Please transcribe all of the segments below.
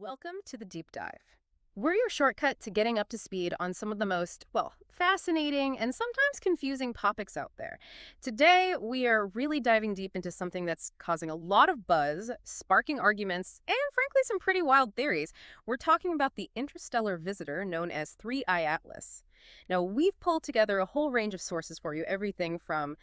Welcome to the Deep Dive. We're your shortcut to getting up to speed on some of the most, fascinating and sometimes confusing topics out there. Today, we are really diving deep into something that's causing a lot of buzz, sparking arguments, and frankly, some pretty wild theories. We're talking about the interstellar visitor known as 3I Atlas. Now, we've pulled together a whole range of sources for you, everything from,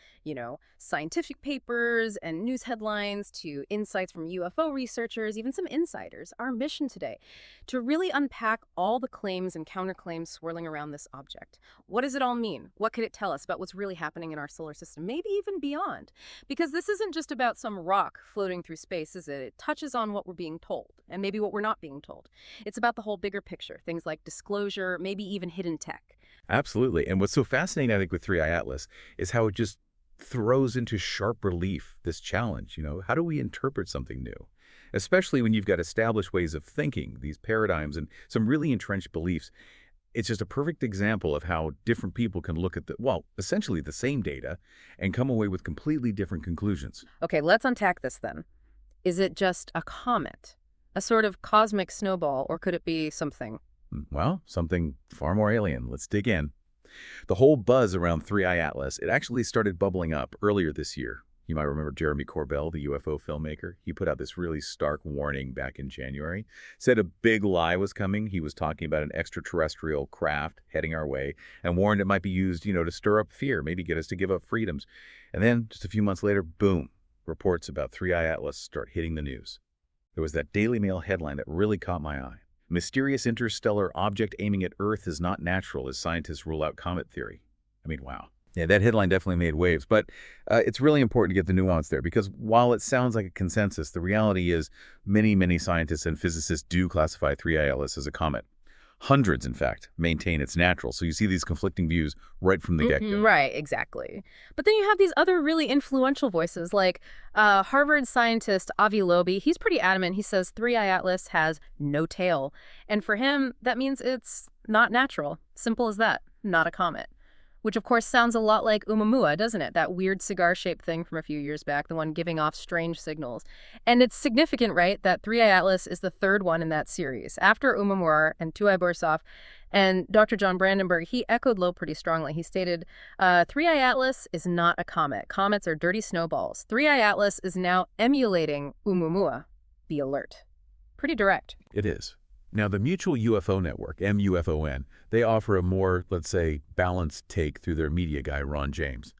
scientific papers and news headlines to insights from UFO researchers, even some insiders. Our mission today to really unpack all the claims and counterclaims swirling around this object. What does it all mean? What could it tell us about what's really happening in our solar system, maybe even beyond? Because this isn't just about some rock floating through space, is it? It touches on what we're being told and maybe what we're not being told. It's about the whole bigger picture, things like disclosure, maybe even hidden tech. Absolutely. And what's so fascinating, I think, with 3i Atlas is how it just throws into sharp relief this challenge. How do we interpret something new? Especially when you've got established ways of thinking, these paradigms, and some really entrenched beliefs. It's just a perfect example of how different people can look at essentially the same data and come away with completely different conclusions. Okay, let's unpack this then. Is it just a comet? A sort of cosmic snowball, or could it be something? Well, something far more alien. Let's dig in. The whole buzz around 3i Atlas, it actually started bubbling up earlier this year. You might remember Jeremy Corbell, the UFO filmmaker. He put out this really stark warning back in January, said a big lie was coming. He was talking about an extraterrestrial craft heading our way and warned it might be used, to stir up fear, maybe get us to give up freedoms. And then just a few months later, boom, reports about 3i Atlas start hitting the news. There was that Daily Mail headline that really caught my eye. Mysterious interstellar object aiming at Earth is not natural as scientists rule out comet theory. I mean, wow. Yeah, that headline definitely made waves, but it's really important to get the nuance there because while it sounds like a consensus, the reality is many, many scientists and physicists do classify 3i Atlas as a comet. Hundreds, in fact, maintain it's natural. So you see these conflicting views right from the get-go. Right, exactly. But then you have these other really influential voices like Harvard scientist Avi Loeb. He's pretty adamant. He says 3I Atlas has no tail. And for him, that means it's not natural. Simple as that. Not a comet. Which, of course, sounds a lot like Oumuamua, doesn't it? That weird cigar-shaped thing from a few years back, the one giving off strange signals. And it's significant, right, that 3I Atlas is the third one in that series. After Oumuamua and 2I Borisov and Dr. John Brandenburg, he echoed Loeb pretty strongly. He stated, 3I Atlas is not a comet. Comets are dirty snowballs. 3I Atlas is now emulating Oumuamua. Be alert. Pretty direct. It is. Now, the Mutual UFO Network, MUFON, they offer a more, let's say, balanced take through their media guy, Ron James.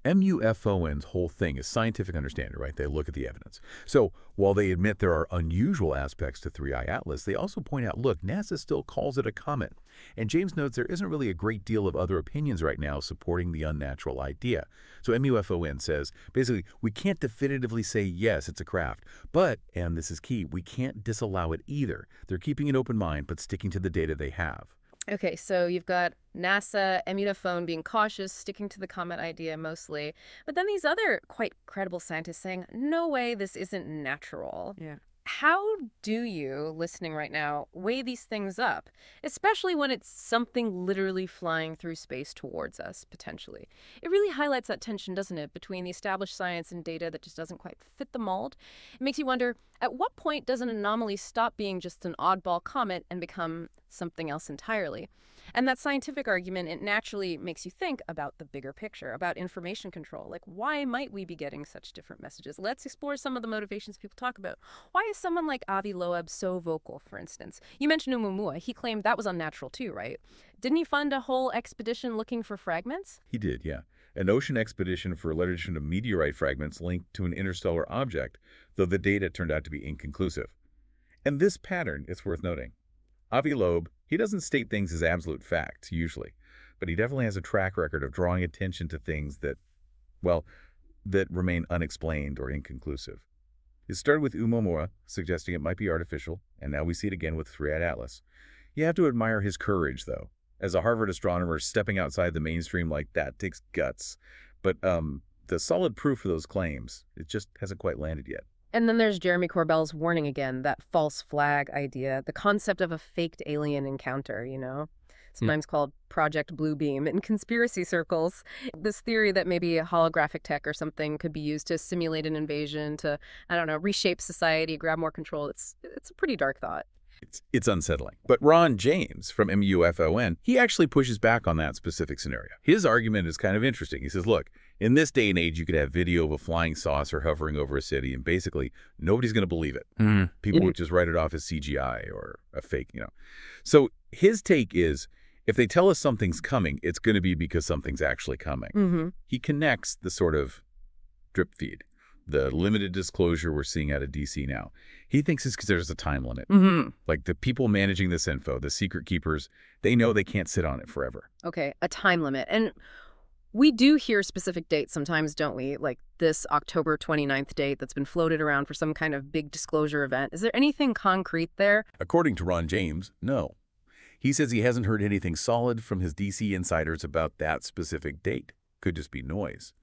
MUFON's whole thing is scientific understanding, right? They look at the evidence. So while they admit there are unusual aspects to 3i Atlas, they also point out, look, NASA still calls it a comet. And James notes there isn't really a great deal of other opinions right now supporting the unnatural idea. So MUFON says, basically, we can't definitively say, yes, it's a craft. But, and this is key, we can't disallow it either. They're keeping an open mind, but sticking to the data they have. Okay, so you've got NASA, MUFON being cautious, sticking to the comet idea mostly. But then these other quite credible scientists saying, no way, this isn't natural. Yeah. How do you, listening right now, weigh these things up, especially when it's something literally flying through space towards us, potentially? It really highlights that tension, doesn't it, between the established science and data that just doesn't quite fit the mold? It makes you wonder, at what point does an anomaly stop being just an oddball comet and become something else entirely? And that scientific argument, it naturally makes you think about the bigger picture, about information control. Like, why might we be getting such different messages? Let's explore some of the motivations people talk about. Why is someone like Avi Loeb so vocal, for instance? You mentioned Oumuamua. He claimed that was unnatural too, right? Didn't he fund a whole expedition looking for fragments? He did, yeah. An ocean expedition for alleged meteorite fragments linked to an interstellar object, though the data turned out to be inconclusive. And this pattern, it's worth noting. Avi Loeb, he doesn't state things as absolute facts, usually, but he definitely has a track record of drawing attention to things that remain unexplained or inconclusive. It started with Oumuamua, suggesting it might be artificial, and now we see it again with 3i Atlas. You have to admire his courage, though. As a Harvard astronomer, stepping outside the mainstream like that takes guts. But the solid proof for those claims, it just hasn't quite landed yet. And then there's Jeremy Corbell's warning again, that false flag idea, the concept of a faked alien encounter, sometimes called Project Bluebeam in conspiracy circles. This theory that maybe a holographic tech or something could be used to simulate an invasion, to, reshape society, grab more control. It's a pretty dark thought. It's unsettling. But Ron James from MUFON, he actually pushes back on that specific scenario. His argument is kind of interesting. He says, look, in this day and age, you could have video of a flying saucer hovering over a city, and basically nobody's going to believe it. People would just write it off as CGI or a fake, So his take is, if they tell us something's coming, it's going to be because something's actually coming. He connects the sort of drip feed, the limited disclosure we're seeing out of D.C. now. He thinks it's because there's a time limit. Like the people managing this info, the secret keepers, they know they can't sit on it forever. Okay, a time limit. And we do hear specific dates sometimes, don't we? Like this October 29th date that's been floated around for some kind of big disclosure event. Is there anything concrete there? According to Ron James, no. He says he hasn't heard anything solid from his D.C. insiders about that specific date. Could just be noise.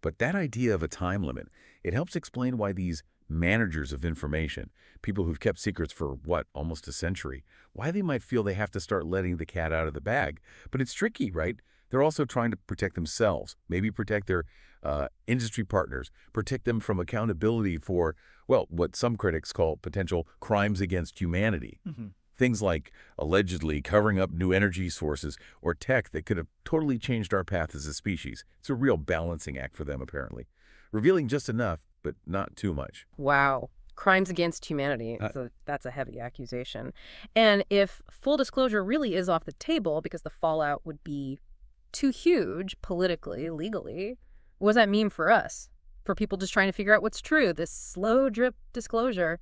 But that idea of a time limit, it helps explain why these managers of information, people who've kept secrets for, almost a century, why they might feel they have to start letting the cat out of the bag. But it's tricky, right? They're also trying to protect themselves, maybe protect their industry partners, protect them from accountability for, what some critics call potential crimes against humanity. Things like allegedly covering up new energy sources or tech that could have totally changed our path as a species. It's a real balancing act for them, apparently. Revealing just enough, but not too much. Wow. Crimes against humanity. That's a heavy accusation. And if full disclosure really is off the table because the fallout would be too huge politically, legally, what does that mean for us? For people just trying to figure out what's true, this slow drip disclosure.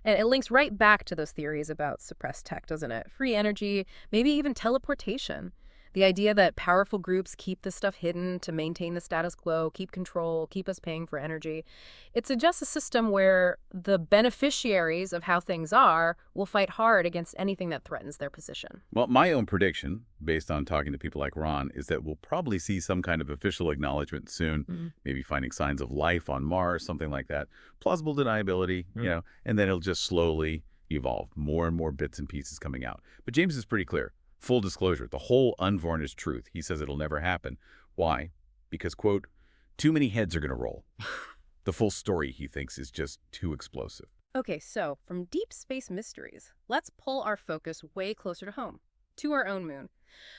And it links right back to those theories about suppressed tech, doesn't it? Free energy, maybe even teleportation. The idea that powerful groups keep this stuff hidden to maintain the status quo, keep control, keep us paying for energy. It suggests a system where the beneficiaries of how things are will fight hard against anything that threatens their position. Well, my own prediction, based on talking to people like Ron, is that we'll probably see some kind of official acknowledgement soon, maybe finding signs of life on Mars, something like that. Plausible deniability, and then it'll just slowly evolve, more and more bits and pieces coming out. But James is pretty clear. Full disclosure, the whole unvarnished truth. He says it'll never happen. Why? Because, quote, too many heads are going to roll. The full story, he thinks, is just too explosive. Okay, so from deep space mysteries, let's pull our focus way closer to home, to our own moon.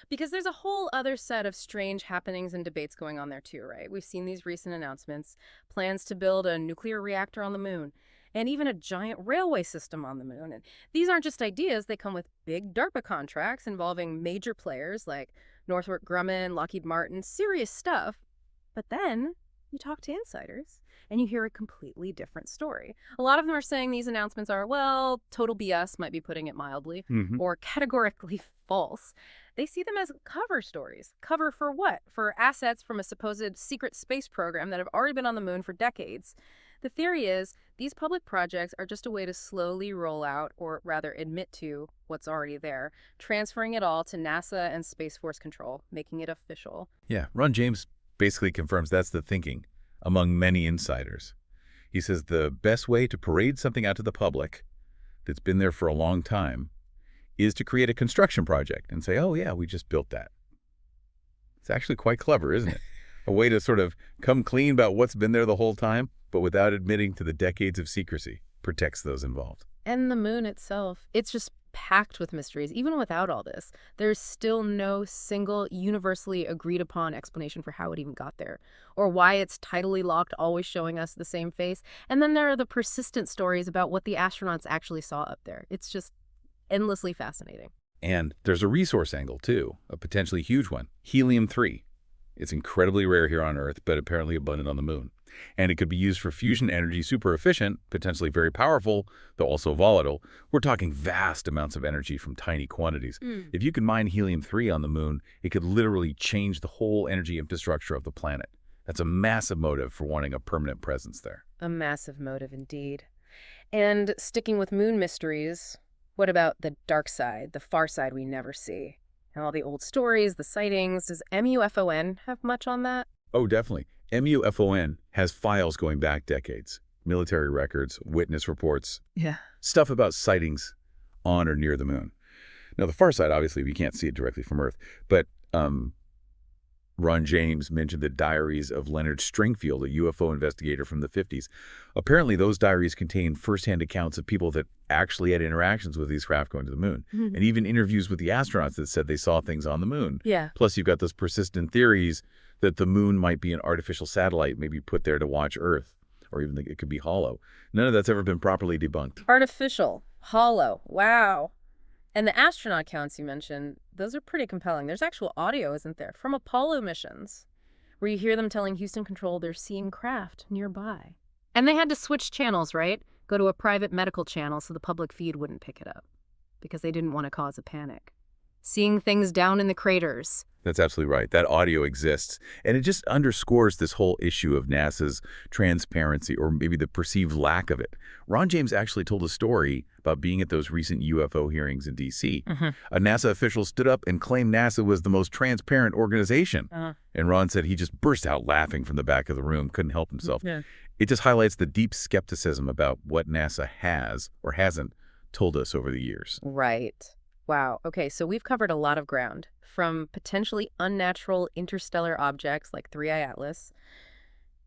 Because there's a whole other set of strange happenings and debates going on there too, right? We've seen these recent announcements, plans to build a nuclear reactor on the moon, and even a giant railway system on the moon. And these aren't just ideas, they come with big DARPA contracts involving major players like Northrop Grumman, Lockheed Martin, serious stuff. But then you talk to insiders and you hear a completely different story. A lot of them are saying these announcements are, total BS, might be putting it mildly, or categorically false. They see them as cover stories. Cover for what? For assets from a supposed secret space program that have already been on the moon for decades. The theory is these public projects are just a way to slowly roll out, or rather admit to, what's already there, transferring it all to NASA and Space Force control, making it official. Yeah, Ron James basically confirms that's the thinking among many insiders. He says the best way to parade something out to the public that's been there for a long time is to create a construction project and say, oh yeah, we just built that. It's actually quite clever, isn't it? A way to sort of come clean about what's been there the whole time, but without admitting to the decades of secrecy. Protects those involved. And the moon itself, it's just packed with mysteries. Even without all this, there's still no single universally agreed upon explanation for how it even got there, or why it's tidally locked, always showing us the same face. And then there are the persistent stories about what the astronauts actually saw up there. It's just endlessly fascinating. And there's a resource angle, too, a potentially huge one, helium-3. It's incredibly rare here on Earth, but apparently abundant on the moon. And it could be used for fusion energy, super efficient, potentially very powerful, though also volatile. We're talking vast amounts of energy from tiny quantities. If you can mine helium-3 on the moon, it could literally change the whole energy infrastructure of the planet. That's a massive motive for wanting a permanent presence there. A massive motive indeed. And sticking with moon mysteries, what about the dark side, the far side we never see? And all the old stories, the sightings, does MUFON have much on that? Oh, definitely. MUFON has files going back decades. Military records, witness reports, stuff about sightings on or near the moon. Now, the far side, obviously, we can't see it directly from Earth, but Ron James mentioned the diaries of Leonard Stringfield, a UFO investigator from the 50s. Apparently, those diaries contain firsthand accounts of people that actually had interactions with these craft going to the moon, and even interviews with the astronauts that said they saw things on the moon. Yeah. Plus, you've got those persistent theories that the moon might be an artificial satellite, maybe put there to watch Earth, or even that it could be hollow. None of that's ever been properly debunked. Artificial, hollow, wow. And the astronaut counts you mentioned, those are pretty compelling. There's actual audio, isn't there, from Apollo missions, where you hear them telling Houston Control they're seeing craft nearby. And they had to switch channels, right? Go to a private medical channel so the public feed wouldn't pick it up, because they didn't want to cause a panic. Seeing things down in the craters. That's absolutely right. That audio exists. And it just underscores this whole issue of NASA's transparency, or maybe the perceived lack of it. Ron James actually told a story about being at those recent UFO hearings in D.C. A NASA official stood up and claimed NASA was the most transparent organization. And Ron said he just burst out laughing from the back of the room, couldn't help himself. It just highlights the deep skepticism about what NASA has or hasn't told us over the years. Right. Wow. Okay, so we've covered a lot of ground, from potentially unnatural interstellar objects like 3I Atlas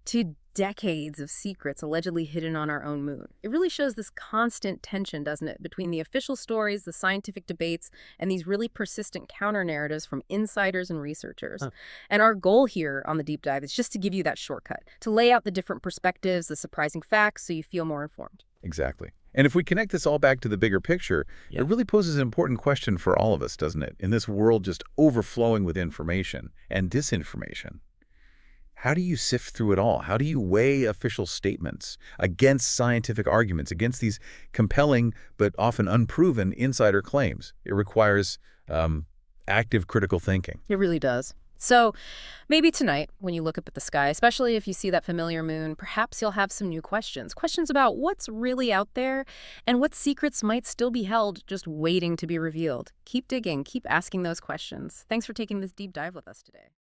to decades of secrets allegedly hidden on our own moon. It really shows this constant tension, doesn't it, between the official stories, the scientific debates, and these really persistent counter-narratives from insiders and researchers. And our goal here on the Deep Dive is just to give you that shortcut, to lay out the different perspectives, the surprising facts, so you feel more informed. Exactly. And if we connect this all back to the bigger picture, it really poses an important question for all of us, doesn't it? In this world just overflowing with information and disinformation, how do you sift through it all? How do you weigh official statements against scientific arguments, against these compelling but often unproven insider claims? It requires active critical thinking. It really does. So maybe tonight, when you look up at the sky, especially if you see that familiar moon, perhaps you'll have some new questions. Questions about what's really out there and what secrets might still be held just waiting to be revealed. Keep digging. Keep asking those questions. Thanks for taking this deep dive with us today.